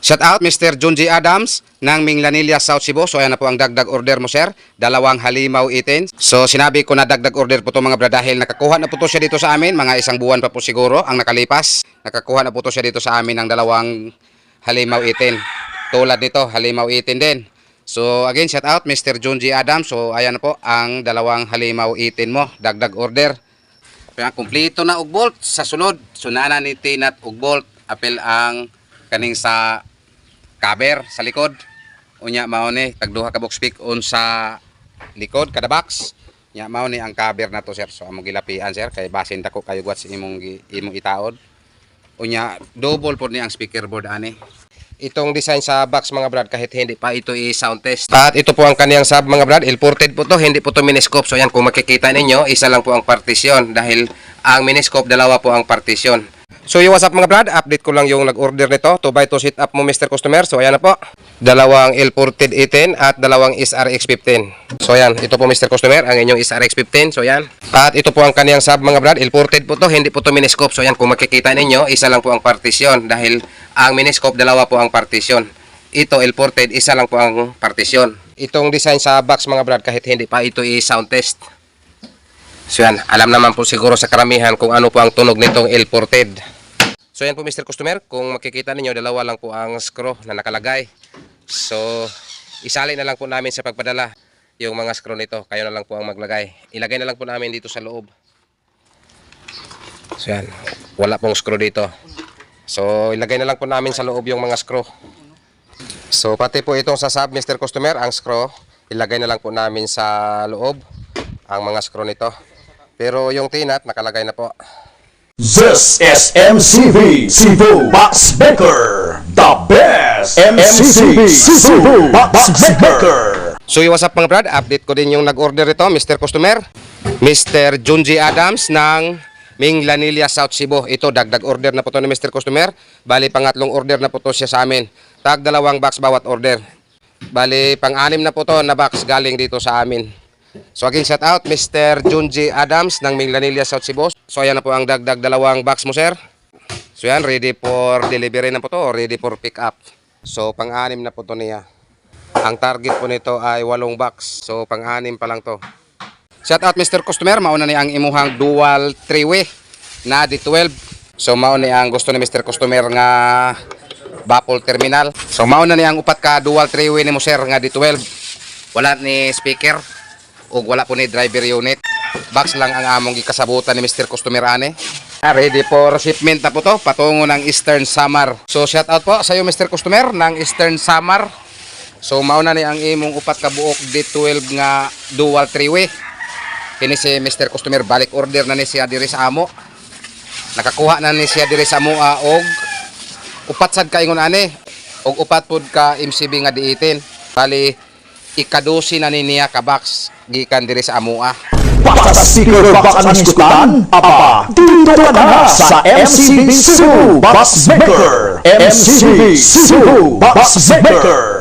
Shout out Mr. Junji Adams ng Minglanilla, South Cebu. So ayan na po ang dagdag order mo, sir. 2 halimaw itin. So sinabi ko na dagdag order po to mga brad dahil nakakuha na po to siya dito sa amin. Mga 1 buwan pa po siguro ang nakalipas. Nakakuha na po to siya dito sa amin ng 2 halimaw itin. Tulad nito, halimaw itin din. So again, shout out Mr. Junji Adams. So ayan na po ang 2 halimaw itin mo. Dagdag order. Kaya kumpleto na og bolt sa sulod. Sunana ni tinat og bolt. Apel ang kaning sa cover sa likod. Unya mao ni tagduha ka box pick on sa likod kada box. Nya mao ni ang cover na to, sir. So among gilapian, sir, kay basin dako kayo gwat sa imong itaod. Unya double pod ni ang speaker board ani. Itong design sa box mga brad kahit hindi pa ito i-sound test. At ito po ang kaniyang sub mga brad, imported po to, hindi po to miniscope. So yan, kung makikita ninyo, isa lang po ang partisyon dahil ang miniscope 2 po ang partisyon. So yung what's up mga brad, update ko lang yung nag-order nito. 2x2 sit up mo Mr. Customer. So ayan na po, 2 L-ported 18 at 2 SRX15. So ayan, ito po Mr. Customer, ang inyong SRX15. So ayan, at ito po ang kaniyang sub mga brad, L-ported po to, hindi po to miniscope. So ayan, kung makikita ninyo, isa lang po ang partisyon dahil ang miniscope 2 po ang partisyon. Ito L-ported, isa lang po ang partisyon. Itong design sa box mga brad kahit hindi pa ito i-sound test. So yan, alam naman po siguro sa karamihan kung ano po ang tunog nitong L-ported. So yan po Mr. Customer, kung makikita ninyo, 2 lang po ang screw na nakalagay. So isali na lang po namin sa pagpadala yung mga screw nito, kayo na lang po ang maglagay. Ilagay na lang po namin dito sa loob. So yan, wala pong screw dito. So ilagay na lang po namin sa loob yung mga screw. So pati po itong sa sub Mr. Customer, ang screw, ilagay na lang po namin sa loob ang mga screw nito. Pero yung tinat nakalagay na po. This is MCB Cebu Box Maker, the best MCB Cebu Box Maker. So what's up mga brad, update ko din yung nag-order ito Mr. Customer, Mr. Junji Adams ng Minglanilla, South Cebu. Ito dagdag order na po to ni Mr. Customer. Bali pangatlong order na po to siya sa amin. Tag 2 box bawat order. Bali pang-6 na po to na box galing dito sa amin. So again, shout out Mr. Junji Adams ng Minglanilla, South Cebu. So ayan na po ang dagdag 2 box mo, sir. So yan, ready for delivery na po to, ready for pick up. So pang-6 na po to niya. Ang target po nito ay 8 box. So pang-6 pa lang to. Shout out Mr. Customer, mauna ni ang imuhang dual 3-way na D12. So mauna ni ang gusto ni Mr. Customer nga baffle terminal. So mauna ni ang upat ka dual 3-way ni mo, sir, nga D12. Wala ni speaker o wala po ni driver unit. Box lang ang among gikasabutan ni Mr. Customer ane. Ready for shipment na po to patungo ng Eastern Samar. So shout out po sa iyo Mr. Customer ng Eastern Samar. So mauna ni ang imong upat ka buok D12 nga dual 3-way. Kini si Mr. Customer balik order na ni siya diri sa amo. Nakakuha na ni siya diri sa amo og upat sad ka ingon ane og upat pud ka MCB nga D18. Bali ikadusi na niya ka box gikan diri sa amua. Para sa sticker box ang iskutan, apa, dito ka na sa MCB Cebu Box Maker. MCB Cebu Box Maker.